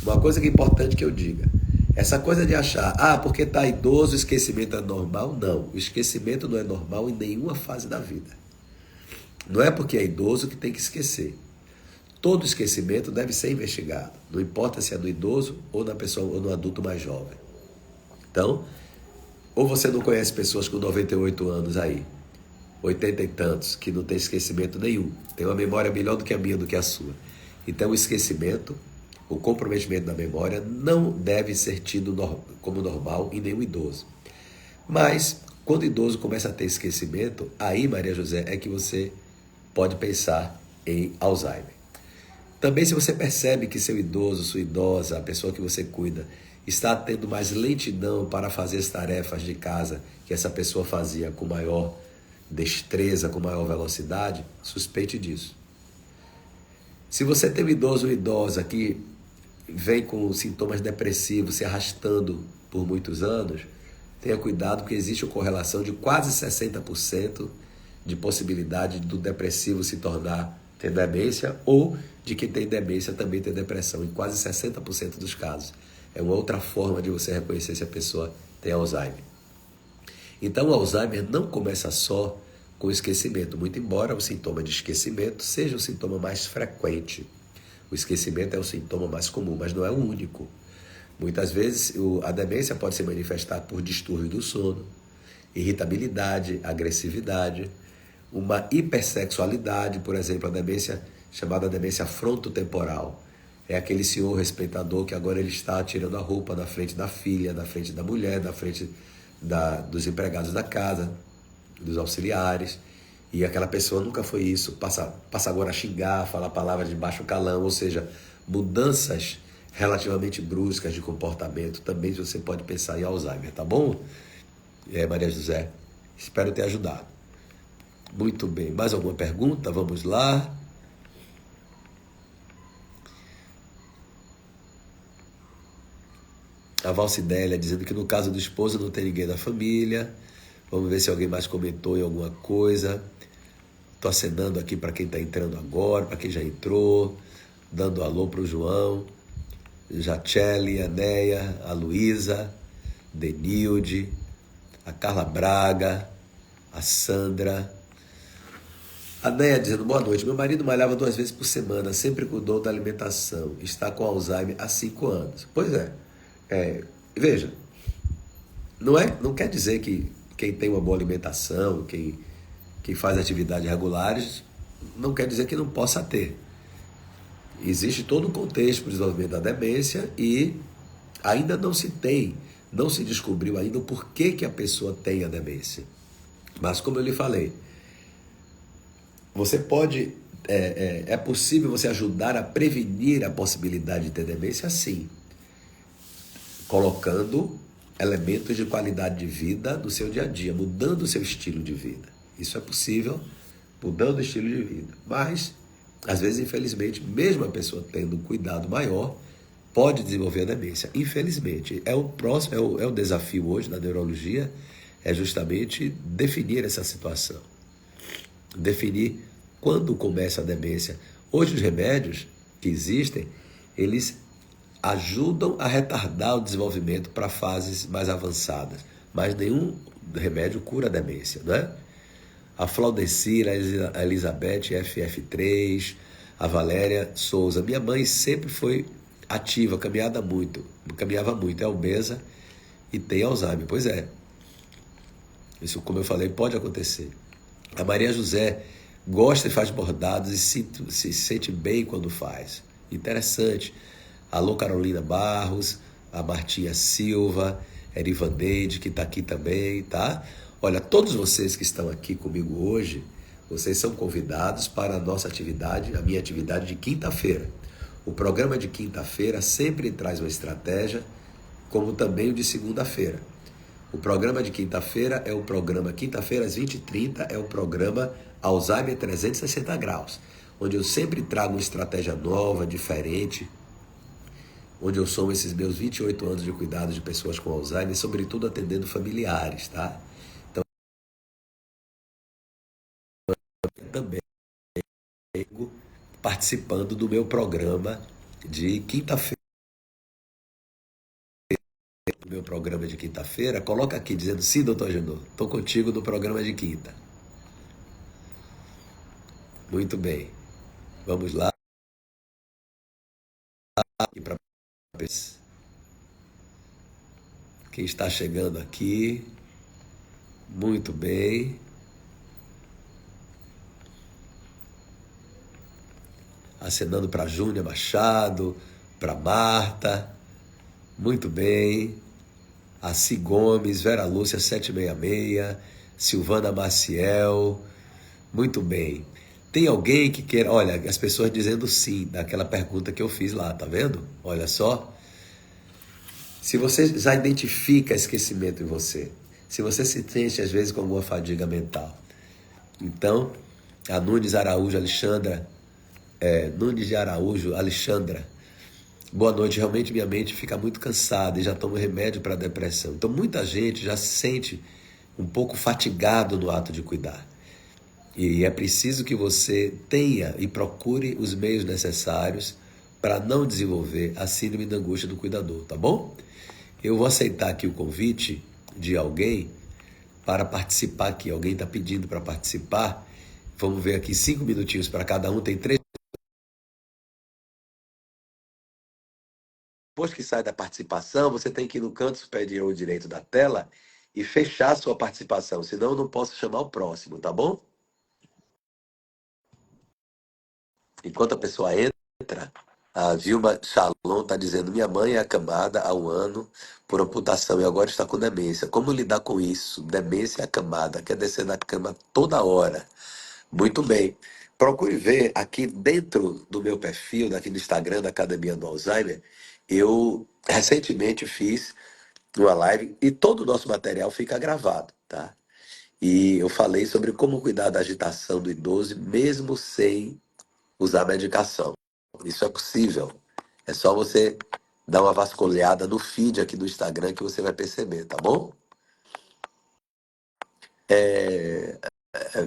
Uma coisa que é importante que eu diga, essa coisa de achar, porque está idoso, o esquecimento é normal. Não, o esquecimento não é normal em nenhuma fase da vida. Não é porque é idoso que tem que esquecer. Todo esquecimento deve ser investigado, não importa se é do idoso ou na pessoa ou no adulto mais jovem. Então, ou você não conhece pessoas com 98 anos aí, 80 e tantos, que não tem esquecimento nenhum, tem uma memória melhor do que a minha, do que a sua. Então, o esquecimento, o comprometimento da memória não deve ser tido como normal em nenhum idoso. Mas, quando o idoso começa a ter esquecimento, aí, Maria José, é que você pode pensar em Alzheimer. Também, se você percebe que seu idoso, sua idosa, a pessoa que você cuida, está tendo mais lentidão para fazer as tarefas de casa que essa pessoa fazia com maior destreza, com maior velocidade, suspeite disso. Se você tem um idoso ou idosa que vem com sintomas depressivos se arrastando por muitos anos, tenha cuidado, porque existe uma correlação de quase 60% de possibilidade do depressivo se tornar ter demência, ou de quem tem demência também ter depressão, em quase 60% dos casos. É uma outra forma de você reconhecer se a pessoa tem Alzheimer. Então, o Alzheimer não começa só com esquecimento, muito embora o sintoma de esquecimento seja o sintoma mais frequente. O esquecimento é o sintoma mais comum, mas não é o único. Muitas vezes, a demência pode se manifestar por distúrbio do sono, irritabilidade, agressividade, uma hipersexualidade, por exemplo, a demência chamada demência frontotemporal. É aquele senhor respeitador que agora ele está tirando a roupa na frente da filha, na frente da mulher, na frente dos empregados da casa, dos auxiliares, e aquela pessoa nunca foi isso, passa agora a xingar, falar palavras de baixo calão, ou seja, mudanças relativamente bruscas de comportamento. Também você pode pensar em Alzheimer, tá bom? Maria José, espero ter ajudado. Muito bem, mais alguma pergunta? Vamos lá. A Valcidélia dizendo que no caso do esposo não tem ninguém da família. Vamos ver se alguém mais comentou em alguma coisa. Estou acenando aqui para quem está entrando agora, para quem já entrou, dando alô para o João, Jaceli, a Neia, a Luísa, Denilde, a Carla Braga, a Sandra. A Neia dizendo, boa noite, meu marido malhava 2 vezes por semana, sempre cuidou da alimentação, está com Alzheimer há 5 anos. Pois é, veja, não quer dizer que quem tem uma boa alimentação, quem faz atividades regulares, não quer dizer que não possa ter. Existe todo um contexto para o desenvolvimento da demência e ainda não se descobriu ainda o porquê que a pessoa tem a demência. Mas como eu lhe falei, você pode, é possível você ajudar a prevenir a possibilidade de ter demência, sim, colocando elementos de qualidade de vida no seu dia a dia, mudando o seu estilo de vida. Isso é possível, mudando o estilo de vida. Mas, às vezes, infelizmente, mesmo a pessoa tendo um cuidado maior, pode desenvolver a demência. Infelizmente, é o desafio hoje na neurologia, é justamente definir essa situação. Definir quando começa a demência. Hoje os remédios que existem, eles ajudam a retardar o desenvolvimento para fases mais avançadas. mas nenhum remédio cura a demência, não é? A Flaudecir, a Elizabeth FF3, a Valéria Souza. Minha mãe sempre foi ativa, caminhava muito, é obesa e tem Alzheimer. Pois é, isso, como eu falei, pode acontecer. A Maria José gosta e faz bordados e se sente bem quando faz. Interessante. Alô, Carolina Barros, a Martinha Silva, Erivandeide, que está aqui também, tá? Olha, todos vocês que estão aqui comigo hoje, vocês são convidados para a nossa atividade, a minha atividade de quinta-feira. O programa de quinta-feira sempre traz uma estratégia, como também o de segunda-feira. O programa de quinta-feira é o programa, quinta-feira às 20h30, é o programa Alzheimer 360 graus, onde eu sempre trago uma estratégia nova, diferente, onde eu somo esses meus 28 anos de cuidado de pessoas com Alzheimer, sobretudo atendendo familiares, tá? Então, também participando do meu programa de quinta-feira. Meu programa de quinta-feira, coloca aqui dizendo: sim, doutor Genô, estou contigo no programa de quinta. Muito bem, vamos lá. Para quem está chegando aqui, muito bem. Acenando para Júnia Machado, para Marta, muito bem. Aci Gomes, Vera Lúcia 766, Silvana Maciel, muito bem. Tem alguém que queira, olha, as pessoas dizendo sim, daquela pergunta que eu fiz lá, tá vendo? Olha só. Se você já identifica esquecimento em você, se você se sente às vezes com alguma fadiga mental, então, a Nunes Araújo Alexandra, Nunes de Araújo Alexandra, boa noite, realmente minha mente fica muito cansada e já tomo remédio para depressão. Então muita gente já se sente um pouco fatigado no ato de cuidar. E é preciso que você tenha e procure os meios necessários para não desenvolver a síndrome da angústia do cuidador, tá bom? Eu vou aceitar aqui o convite de alguém para participar aqui. Alguém está pedindo para participar. Vamos ver aqui 5 minutinhos para cada um. Tem 3. Depois que sai da participação, você tem que ir no canto superior direito da tela e fechar a sua participação, senão eu não posso chamar o próximo, tá bom? Enquanto a pessoa entra, a Vilma Shalom está dizendo: minha mãe é acamada há um ano por amputação e agora está com demência. Como lidar com isso? Demência acamada, quer descer da cama toda hora. Muito bem. Procure ver aqui dentro do meu perfil, daqui do Instagram da Academia do Alzheimer, eu recentemente fiz uma live e todo o nosso material fica gravado, tá? E eu falei sobre como cuidar da agitação do idoso mesmo sem usar medicação. Isso é possível. É só você dar uma vasculhada no feed aqui do Instagram que você vai perceber, tá bom?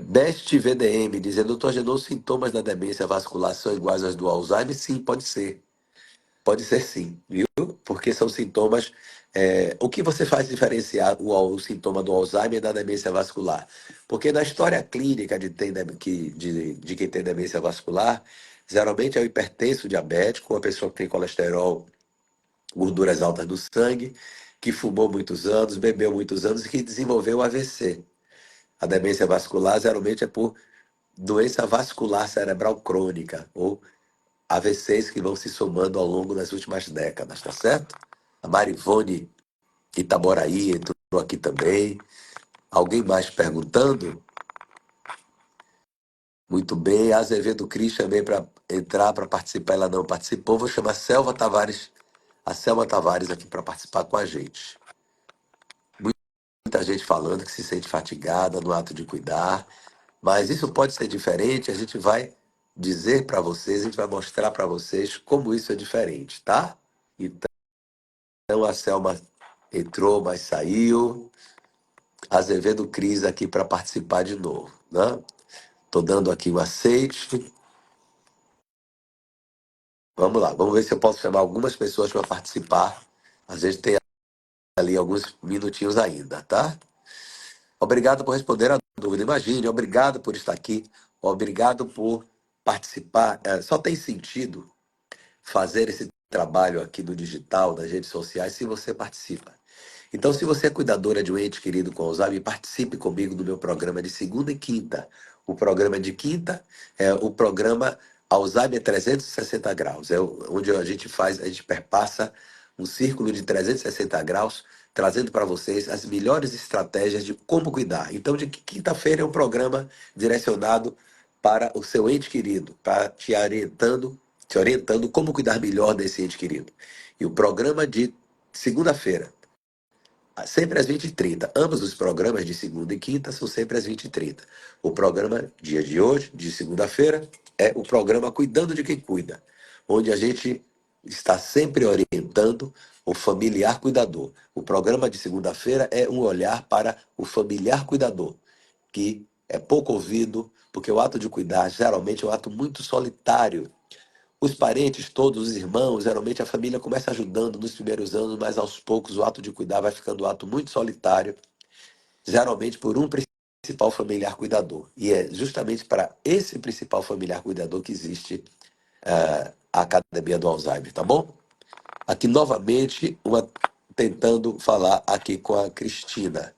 Best VDM dizendo: doutor Genô, os sintomas da demência vascular são iguais aos do Alzheimer? Sim, pode ser. Pode ser sim, viu? Porque são sintomas. O que você faz diferenciar o sintoma do Alzheimer da demência vascular? Porque na história clínica de quem tem demência vascular, geralmente é o hipertenso diabético, uma pessoa que tem colesterol, gorduras altas no sangue, que fumou muitos anos, bebeu muitos anos e que desenvolveu AVC. A demência vascular geralmente é por doença vascular cerebral crônica, ou AVCs que vão se somando ao longo das últimas décadas, tá certo? A Marivone Itaboraí entrou aqui também. Alguém mais perguntando? Muito bem. A Azevedo Cris também para entrar, para participar, ela não participou. Vou chamar a Selma Tavares aqui para participar com a gente. Muita gente falando que se sente fatigada no ato de cuidar, mas isso pode ser diferente. A gente vai dizer para vocês, a gente vai mostrar para vocês como isso é diferente, tá? Então a Selma entrou, mas saiu. Azevedo Cris aqui para participar de novo, né? Tô dando aqui o aceite. Vamos lá, vamos ver se eu posso chamar algumas pessoas para participar. Às vezes tem ali alguns minutinhos ainda, tá? Obrigado por responder a dúvida. Imagine, obrigado por estar aqui, obrigado por participar. Só tem sentido fazer esse trabalho aqui do digital, das redes sociais, se você participa. Então, se você é cuidadora de um ente querido com Alzheimer, participe comigo do meu programa de segunda e quinta. O programa de quinta é o programa Alzheimer 360 graus, onde a gente perpassa um círculo de 360 graus, trazendo para vocês as melhores estratégias de como cuidar. Então, de quinta-feira é um programa direcionado para o seu ente querido, para te orientando como cuidar melhor desse ente querido. E o programa de segunda-feira sempre às 20h30. Ambos os programas de segunda e quinta são sempre às 20h30. O programa dia de hoje, de segunda-feira, é o programa Cuidando de Quem Cuida, onde a gente está sempre orientando o familiar cuidador. O programa de segunda-feira é um olhar para o familiar cuidador, que é pouco ouvido, porque o ato de cuidar geralmente é um ato muito solitário. Os parentes, todos os irmãos, geralmente a família começa ajudando nos primeiros anos, mas aos poucos o ato de cuidar vai ficando um ato muito solitário, geralmente por um principal familiar cuidador. E é justamente para esse principal familiar cuidador que existe a Academia do Alzheimer, tá bom? Aqui novamente, tentando falar aqui com a Cristina.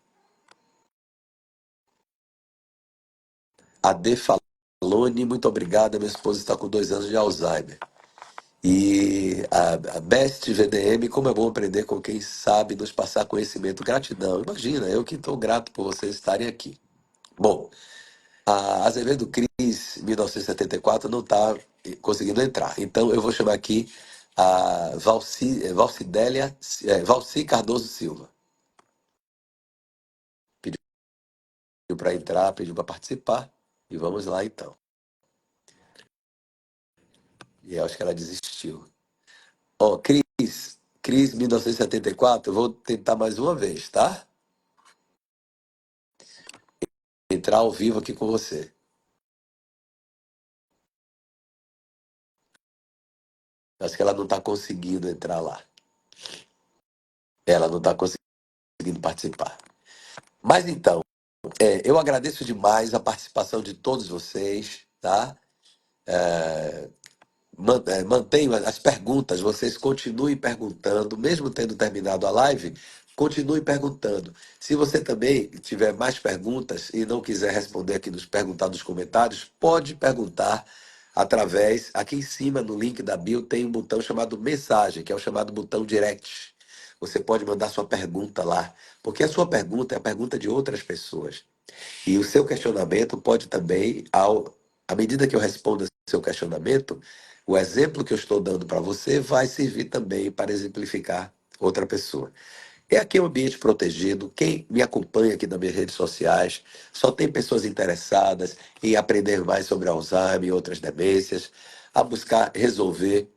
A De Falone, muito obrigada, minha esposa está com 2 anos de Alzheimer. E a Best VDM, como é bom aprender com quem sabe nos passar conhecimento. Gratidão. Imagina, eu que estou grato por vocês estarem aqui. Bom, a Azevedo Cris, 1974, não está conseguindo entrar. Então eu vou chamar aqui a Valci Cardoso Silva. Pediu para entrar, pediu para participar. E vamos lá então. E eu acho que ela desistiu. Ó, Cris 1974, eu vou tentar mais uma vez, tá? Entrar ao vivo aqui com você. Acho que ela não está conseguindo entrar lá. Ela não está conseguindo participar. Mas então, eu agradeço demais a participação de todos vocês, tá? Mantenho as perguntas, vocês continuem perguntando, mesmo tendo terminado a live, continue perguntando. Se você também tiver mais perguntas e não quiser responder aqui perguntar nos comentários, pode perguntar aqui em cima no link da bio tem um botão chamado mensagem, que é o chamado botão direct. Você pode mandar sua pergunta lá, porque a sua pergunta é a pergunta de outras pessoas. E o seu questionamento pode também, à medida que eu respondo esse seu questionamento, o exemplo que eu estou dando para você vai servir também para exemplificar outra pessoa. É aqui um ambiente protegido. Quem me acompanha aqui nas minhas redes sociais só tem pessoas interessadas em aprender mais sobre Alzheimer e outras demências, a buscar resolver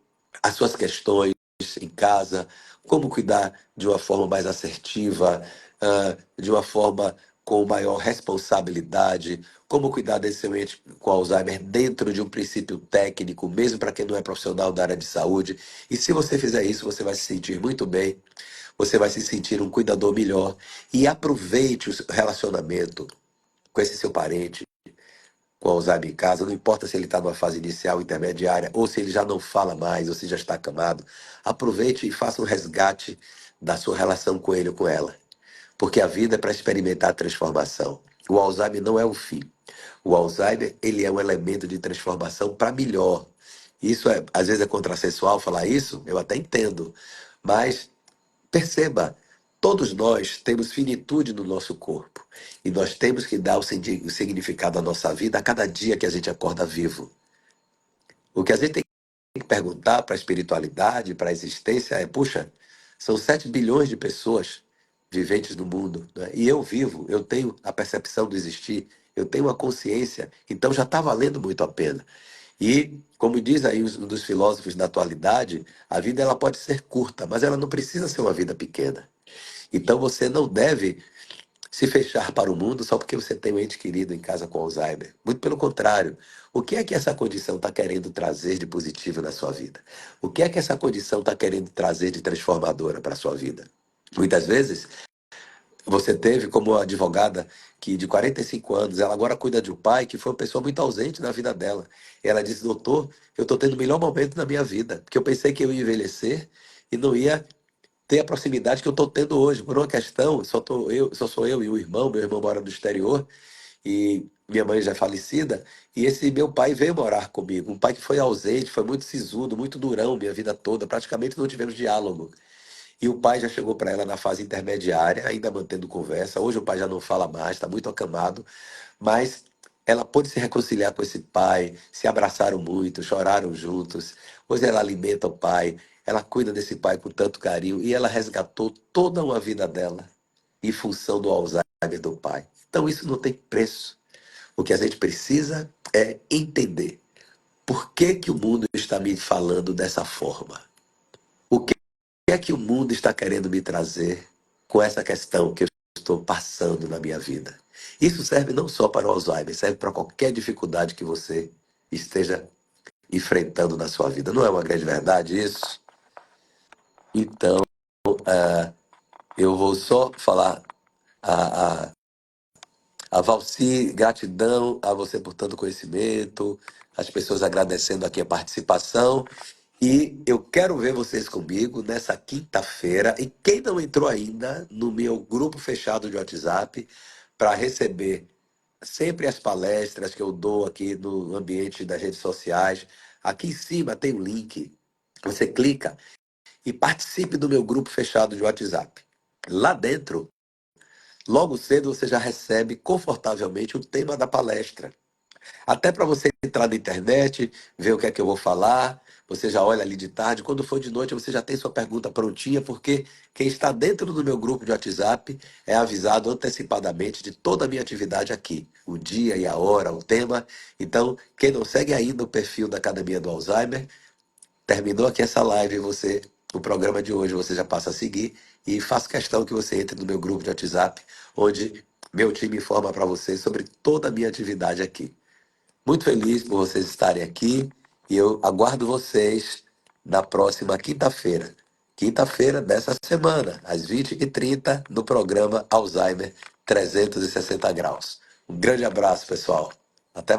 as suas questões em casa, como cuidar de uma forma mais assertiva, de uma forma com maior responsabilidade, como cuidar desse seu ente com Alzheimer dentro de um princípio técnico, mesmo para quem não é profissional da área de saúde. E se você fizer isso, você vai se sentir muito bem, você vai se sentir um cuidador melhor. E aproveite o relacionamento com esse seu parente com Alzheimer em casa, não importa se ele está numa fase inicial, intermediária, ou se ele já não fala mais, ou se já está acamado. Aproveite e faça um resgate da sua relação com ele ou com ela. Porque a vida é para experimentar a transformação. O Alzheimer não é o fim. O Alzheimer, ele é um elemento de transformação para melhor. Isso às vezes é contrassensual falar isso, eu até entendo. Mas perceba, todos nós temos finitude no nosso corpo. E nós temos que dar o significado à nossa vida a cada dia que a gente acorda vivo. O que a gente tem que perguntar para a espiritualidade, para a existência é, puxa, são 7 bilhões de pessoas viventes no mundo, né? E eu vivo, eu tenho a percepção do existir, eu tenho a consciência, então já está valendo muito a pena. E, como diz aí um dos filósofos da atualidade, a vida ela pode ser curta, mas ela não precisa ser uma vida pequena. Então você não deve se fechar para o mundo só porque você tem um ente querido em casa com Alzheimer. Muito pelo contrário. O que é que essa condição está querendo trazer de positivo na sua vida? O que é que essa condição está querendo trazer de transformadora para a sua vida? Muitas vezes você teve como advogada que de 45 anos, ela agora cuida de um pai que foi uma pessoa muito ausente na vida dela. Ela disse, doutor, eu estou tendo o melhor momento na minha vida, porque eu pensei que eu ia envelhecer e não ia ter a proximidade que eu estou tendo hoje. Por uma questão, só sou eu e o irmão, meu irmão mora no exterior, e minha mãe já é falecida, e esse meu pai veio morar comigo. Um pai que foi ausente, foi muito sisudo, muito durão minha vida toda, praticamente não tivemos diálogo. E o pai já chegou para ela na fase intermediária, ainda mantendo conversa. Hoje o pai já não fala mais, está muito acamado, mas ela pôde se reconciliar com esse pai, se abraçaram muito, choraram juntos. Hoje ela alimenta o pai, ela cuida desse pai com tanto carinho e ela resgatou toda uma vida dela em função do Alzheimer do pai. Então isso não tem preço. O que a gente precisa é entender por que que o mundo está me falando dessa forma. O que é que o mundo está querendo me trazer com essa questão que eu estou passando na minha vida? Isso serve não só para o Alzheimer, serve para qualquer dificuldade que você esteja enfrentando na sua vida. Não é uma grande verdade isso? Então, eu vou só falar a, a Valci, gratidão a você por tanto conhecimento, as pessoas agradecendo aqui a participação. E eu quero ver vocês comigo nessa quinta-feira. E quem não entrou ainda no meu grupo fechado de WhatsApp para receber sempre as palestras que eu dou aqui no ambiente das redes sociais, aqui em cima tem um link. Você clica e participe do meu grupo fechado de WhatsApp. Lá dentro, logo cedo você já recebe confortavelmente o tema da palestra. Até para você entrar na internet, ver o que é que eu vou falar, você já olha ali de tarde. Quando for de noite, você já tem sua pergunta prontinha, porque quem está dentro do meu grupo de WhatsApp é avisado antecipadamente de toda a minha atividade aqui, o dia e a hora, o tema. Então, quem não segue ainda o perfil da Academia do Alzheimer, terminou aqui essa live, o programa de hoje, você já passa a seguir e faço questão que você entre no meu grupo de WhatsApp, onde meu time informa para você sobre toda a minha atividade aqui. Muito feliz por vocês estarem aqui e eu aguardo vocês na próxima quinta-feira. Quinta-feira dessa semana, às 20h30, no programa Alzheimer 360 Graus. Um grande abraço, pessoal. Até